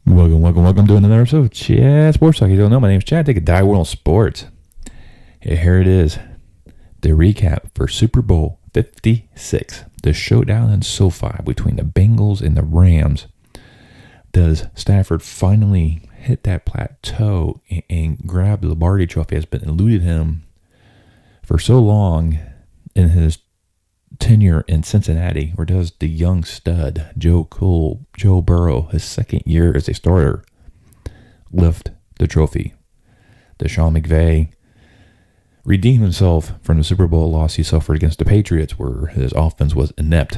Welcome to another episode of Chad Sports Talk. You don't know, my name is Chad. Take a dive world sports. Here it is. The recap for Super Bowl 56. The showdown in SoFi between the Bengals and the Rams. Does Stafford finally hit that plateau and grab the Lombardi Trophy? Has been eluded him for so long in his tenure in Cincinnati, or does the young stud Joe Burrow, his second year as a starter, lift the trophy? Does Sean McVay redeem himself from the Super Bowl loss he suffered against the Patriots, where his offense was inept?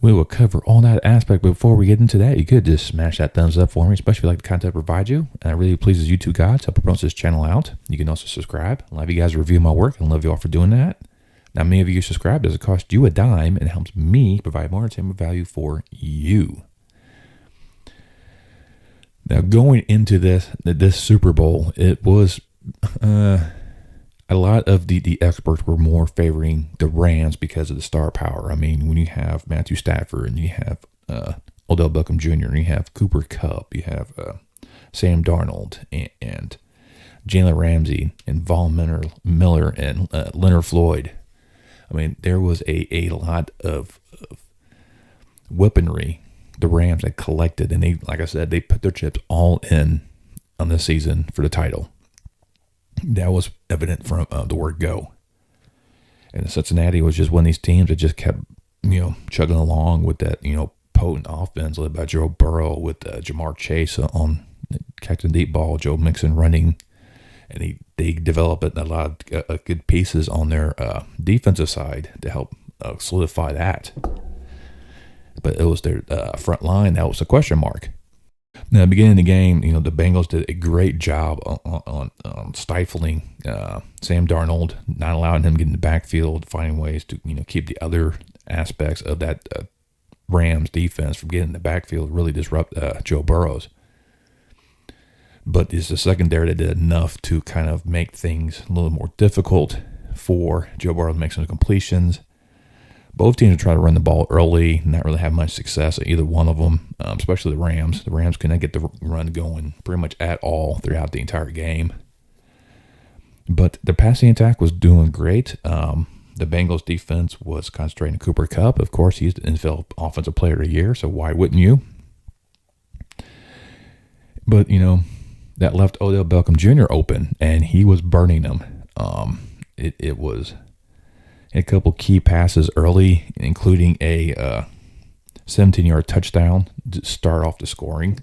We will cover all that aspect. Before we get into that, you could just smash that thumbs up for me, especially if you like the content I provide you. And it really pleases you two gods. Help promote this channel out. You can also subscribe. A lot of you guys review my work, and I love you all for doing that. Now, many of you subscribe. Does it cost you a dime? And it helps me provide more entertainment value for you. Now, going into this Super Bowl, it was a lot of the experts were more favoring the Rams because of the star power. I mean, when you have Matthew Stafford and you have Odell Beckham Jr. and you have Cooper Kupp, you have Sam Darnold and Jalen Ramsey and Von Miller and Leonard Floyd. I mean, there was a lot of weaponry the Rams had collected, and they, like I said, they put their chips all in on this season for the title. That was evident from the word go. And Cincinnati was just one of these teams that just kept, chugging along with that, potent offense led by Joe Burrow with Jamar Chase on catching the deep ball, Joe Mixon running. And they developed a lot of good pieces on their defensive side to help solidify that. But it was their front line that was a question mark. Now, at the beginning of the game, the Bengals did a great job on stifling Sam Darnold, not allowing him to get in the backfield, finding ways to keep the other aspects of that Rams defense from getting in the backfield, really disrupt Joe Burrows. But it's the secondary that did enough to kind of make things a little more difficult for Joe Burrow to make some completions. Both teams are trying to run the ball early, not really have much success at either one of them, especially the Rams. The Rams couldn't get the run going pretty much at all throughout the entire game. But the passing attack was doing great. The Bengals defense was concentrating on Cooper Kupp. Of course, he's the NFL Offensive Player of the Year, so why wouldn't you? But, that left Odell Beckham Jr. open, and he was burning them. It was a couple key passes early, including a 17-yard touchdown to start off the scoring.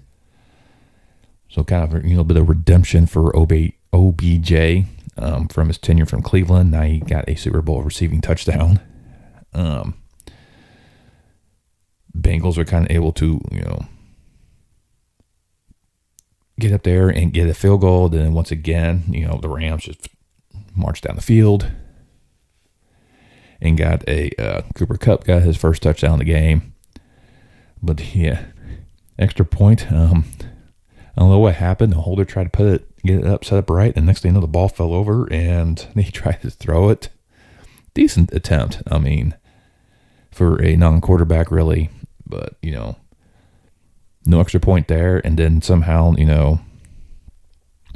So kind of a bit of redemption for OBJ from his tenure from Cleveland. Now he got a Super Bowl receiving touchdown. Bengals are kind of able to get up there and get a field goal. Then once again, the Rams just marched down the field and got a Cooper Kupp got his first touchdown of the game. But yeah, extra point. I don't know what happened. The holder tried to get it up, set up right, and next thing you know, the ball fell over and he tried to throw it. Decent attempt. I mean, for a non-quarterback, really, but no extra point there. And then somehow, the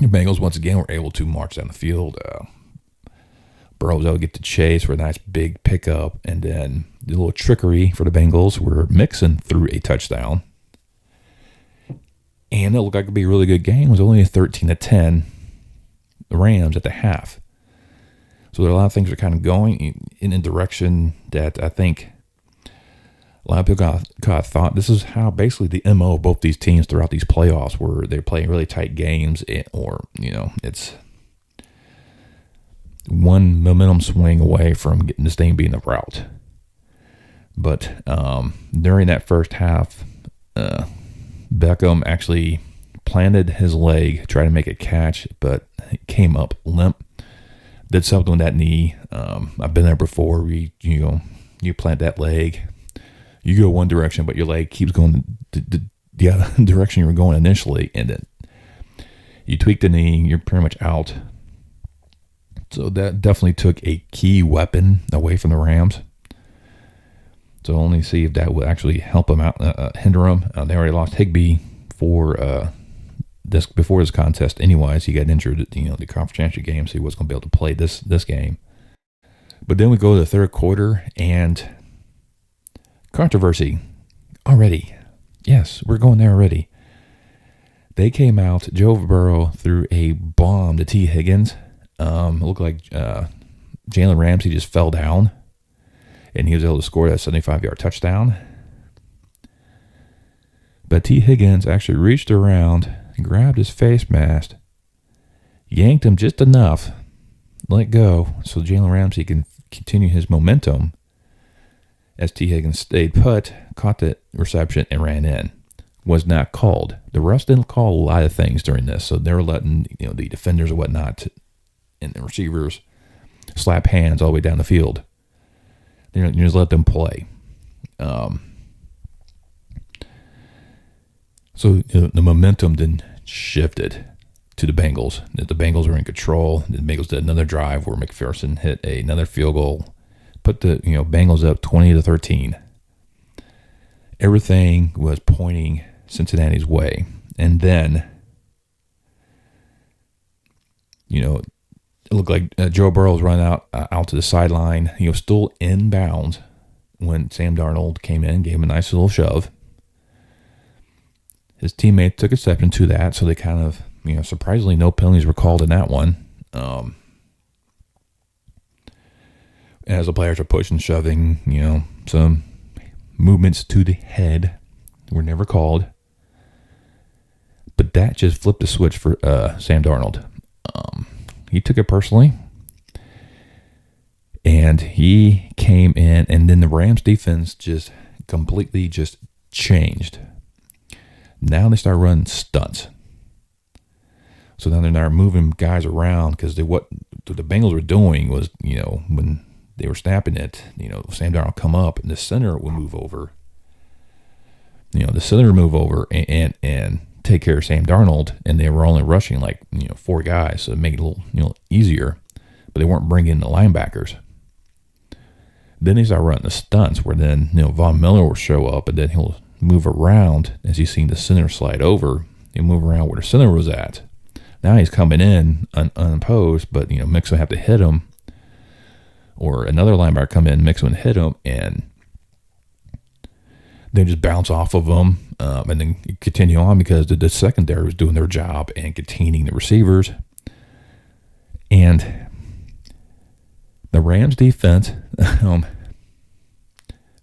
Bengals once again were able to march down the field. Burrow's able to get to Chase for a nice big pickup. And then the little trickery for the Bengals where Mixon threw a touchdown. And it looked like it would be a really good game. It was only a 13-10, the Rams at the half. So there are a lot of things that are kind of going in a direction that I think a lot of people got thought this is how basically the MO of both these teams throughout these playoffs, where they're playing really tight games, or, it's one momentum swing away from getting this thing being a rout. But during that first half, Beckham actually planted his leg, tried to make a catch, but it came up limp. Did something with that knee. I've been there before. You plant that leg, you go one direction, but your leg keeps going the other direction you were going initially, and then you tweak the knee, you're pretty much out. So that definitely took a key weapon away from the Rams. So only see if that would actually help him out, hinder him. They already lost Higbee for before this contest. Anyways, he got injured at the conference championship game, so he wasn't going to be able to play this game. But then we go to the third quarter, and controversy already. Yes, we're going there already. They came out. Joe Burrow threw a bomb to T. Higgins. It looked like Jalen Ramsey just fell down, and he was able to score that 75-yard touchdown. But T. Higgins actually reached around, grabbed his face mask, yanked him just enough, let go, so Jalen Ramsey can continue his momentum as T. Higgins stayed put, caught the reception, and ran in. Was not called. The refs didn't call a lot of things during this, so they were letting the defenders and whatnot and the receivers slap hands all the way down the field. You just let them play. So the momentum then shifted to the Bengals. The Bengals were in control. The Bengals did another drive where McPherson hit another field goal, put the Bengals up 20-13. Everything was pointing Cincinnati's way, and then it looked like Joe Burrow was running out to the sideline. He was still in bounds when Sam Darnold came in, gave him a nice little shove. His teammate took exception to that, so they kind of, surprisingly, no penalties were called in that one. As the players are pushing, shoving, some movements to the head were never called. But that just flipped the switch for Sam Darnold. He took it personally. And he came in, and then the Rams defense just completely changed. Now they start running stunts. So now they're not moving guys around, because what the Bengals were doing was, when they were snapping it, Sam Darnold come up and the center would move over. The center would move over and take care of Sam Darnold, and they were only rushing like 4 guys, so it made it a little easier, but they weren't bringing in the linebackers. Then they start running the stunts where then Von Miller will show up, and then he'll move around as he's seen the center slide over. He'll move around where the center was at. Now he's coming in unopposed, but Mixon will have to hit him, or another linebacker come in, Mixon and hit him, and they just bounce off of them, and then continue on, because the secondary was doing their job and containing the receivers. And the Rams defense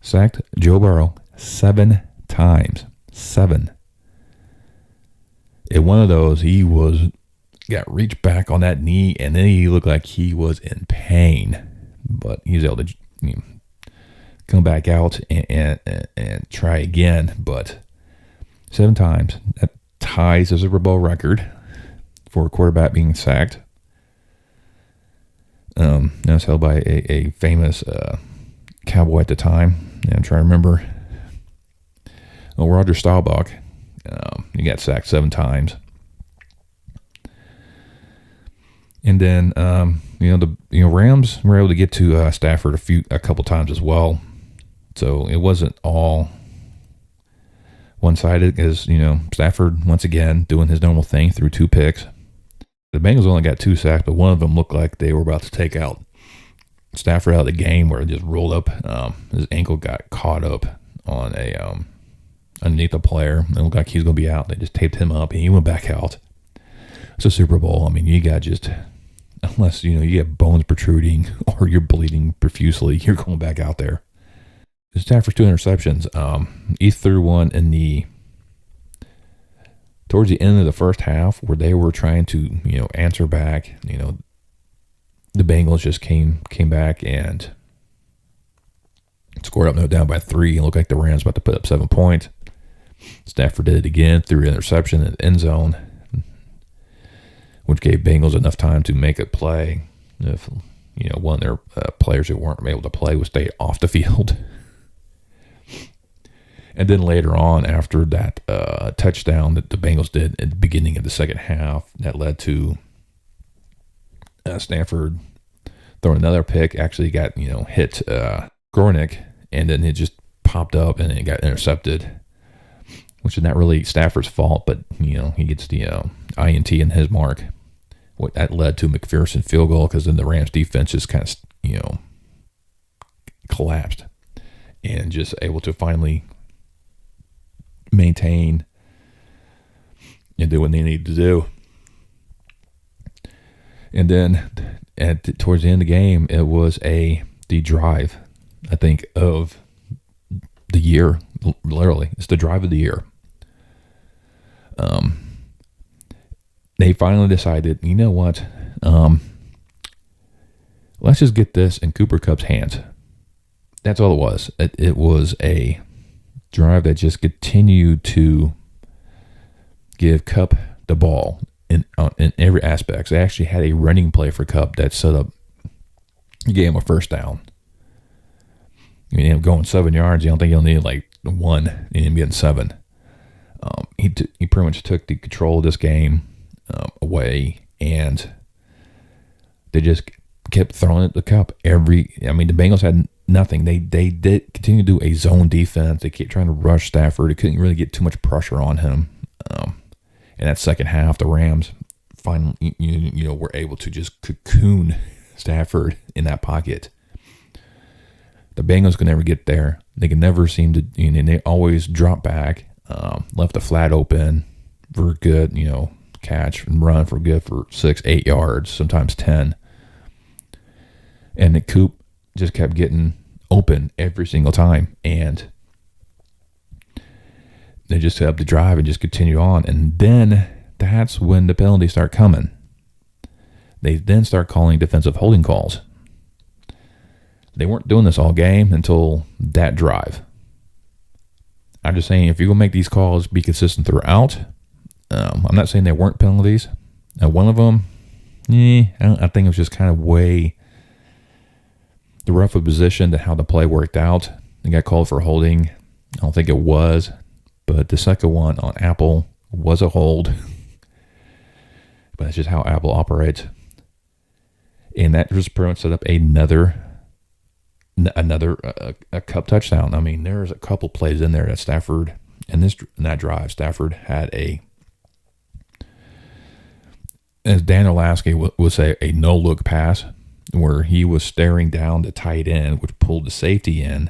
sacked Joe Burrow 7 times. 7. In one of those, he got reached back on that knee, and then he looked like he was in pain. But he was able to come back out and try again. But 7 times, that ties the Super Bowl record for a quarterback being sacked. That was held by a famous cowboy at the time. I'm trying to remember. Roger Staubach. He got sacked 7 times. And then, the Rams were able to get to Stafford a couple times as well. So it wasn't all one-sided, because, Stafford, once again, doing his normal thing, threw 2 picks. The Bengals only got 2 sacks, but one of them looked like they were about to take out Stafford out of the game, where it just rolled up. His ankle got caught up on underneath a player. It looked like he was going to be out. They just taped him up, and he went back out. It's a Super Bowl. I mean, you got unless, you have bones protruding or you're bleeding profusely, you're going back out there. Stafford's 2 interceptions. He threw one towards the end of the first half, where they were trying to, answer back. The Bengals just came back and scored up, down by 3. It looked like the Rams about to put up 7 points. Stafford did it again, threw an interception in the end zone, which gave Bengals enough time to make a play. If one of their players who weren't able to play would stay off the field. And then later on, after that touchdown that the Bengals did at the beginning of the second half, that led to Stanford throwing another pick. Actually got hit Gornick, and then it just popped up and it got intercepted, which is not really Stafford's fault, but, he gets the INT in his mark. What that led to McPherson field goal, because then the Rams defense just kind of, collapsed and just able to finally maintain and do what they needed to do. And then towards the end of the game, it was the drive, I think, of the year. Literally, it's the drive of the year. They finally decided, you know what? Let's just get this in Cooper Kupp's hands. That's all it was. It was a drive that just continued to give Kupp the ball in every aspect. They actually had a running play for Kupp that set up, gave him a first down. Going 7 yards, you don't think he'll need like 1 and him getting 7. He pretty much took the control of this game away, and they just kept throwing it to Kupp. The Bengals had nothing. They did continue to do a zone defense. They kept trying to rush Stafford. They couldn't really get too much pressure on him. In that second half, the Rams finally, were able to just cocoon Stafford in that pocket. The Bengals could never get there. They could never seem to, they always drop back, left the flat open for good, catch and run for good for 6-8 yards, sometimes 10. And the Coop just kept getting open every single time. And they just had to drive and just continue on. And then that's when the penalties start coming. They then start calling defensive holding calls. They weren't doing this all game until that drive. I'm just saying, if you're going to make these calls be consistent throughout, I'm not saying there weren't penalties. One of them, I think it was just kind of way the rough of position to how the play worked out. They got called for holding. I don't think it was. But the second one on Apple was a hold. But that's just how Apple operates. And that just pretty much set up another Kupp touchdown. There's a couple plays in there that Stafford, in that drive, Stafford had as Dan Orlovsky would say, a no-look pass where he was staring down the tight end, which pulled the safety in,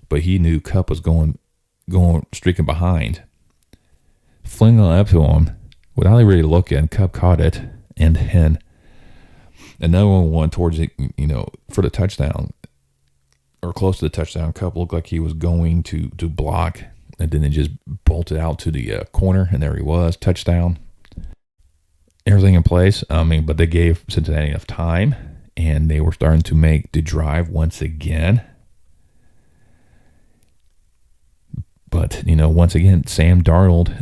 but he knew Kupp was going streaking behind, flinging it up to him without really looking. Kupp caught it, and then another one towards it, for the touchdown or close to the touchdown. Kupp looked like he was going to block, and then it just bolted out to the corner, and there he was, touchdown. Everything in place. But they gave Cincinnati enough time, and they were starting to make the drive once again. But, once again, Sam Darnold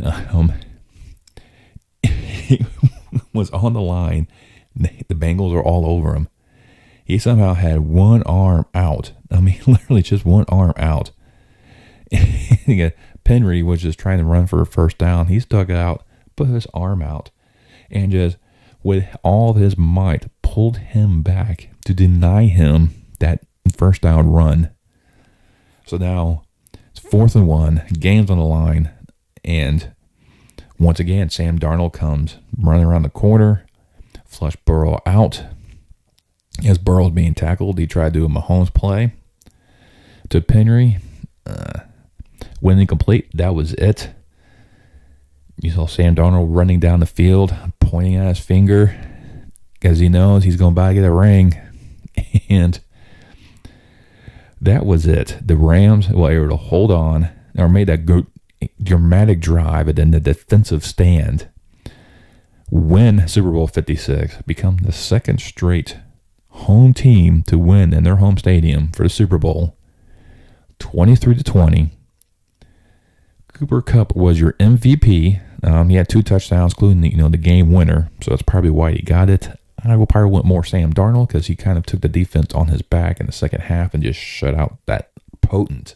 was on the line. The Bengals were all over him. He somehow had one arm out. Literally just one arm out. Penry was just trying to run for a first down. He stuck it out, put his arm out, and just with all of his might pulled him back to deny him that first down run. So now it's 4th and 1, game's on the line, and once again, Sam Darnold comes running around the corner, flush Burrow out. As Burrow's being tackled, he tried to do a Mahomes play to Penry. When incomplete, that was it. You saw Sam Darnold running down the field, pointing at his finger, because he knows he's going to get a ring. And that was it. The Rams were able to hold on, or made that dramatic drive, and then the defensive stand, win Super Bowl 56, become the second straight home team to win in their home stadium for the Super Bowl, 23-20. Cooper Kupp was your MVP. He had 2 touchdowns, including the game winner, so that's probably why he got it. I will probably want more Sam Darnold because he kind of took the defense on his back in the second half and just shut out that potent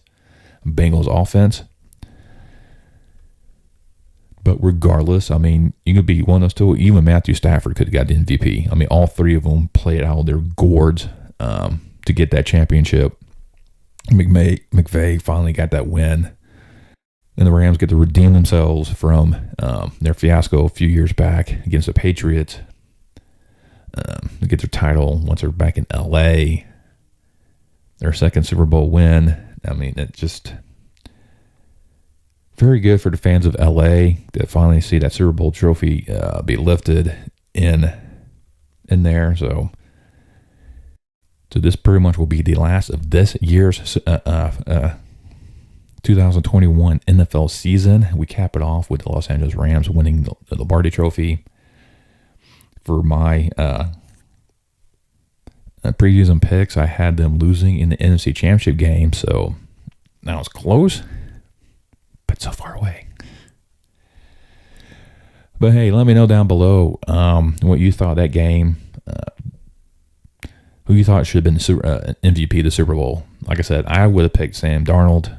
Bengals offense. But regardless, you could be one of those two. Even Matthew Stafford could have got the MVP. All 3 of them played out of their gourds to get that championship. McVay finally got that win. And the Rams get to redeem themselves from their fiasco a few years back against the Patriots. They get their title once they're back in LA. Their second Super Bowl win. I mean, it's just very good for the fans of LA to finally see that Super Bowl trophy be lifted in there. So this pretty much will be the last of this year's 2021 NFL season. We cap it off with the Los Angeles Rams winning the Lombardi Trophy. For my previews and picks, I had them losing in the NFC Championship game, so now it's close, but so far away. But hey, let me know down below what you thought that game, who you thought should have been MVP of the Super Bowl. Like I said, I would have picked Sam Darnold,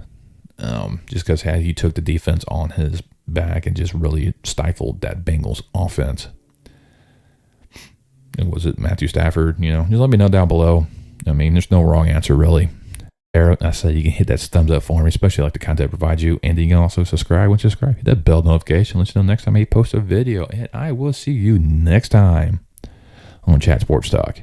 just because he took the defense on his back and just really stifled that Bengals offense. And was it Matthew Stafford? Just let me know down below. I mean, there's no wrong answer, really. I said you can hit that thumbs up for me, especially like the content I provide you. And you can also subscribe. Hit that bell notification. Let you know next time I post a video. And I will see you next time on Chat Sports Talk.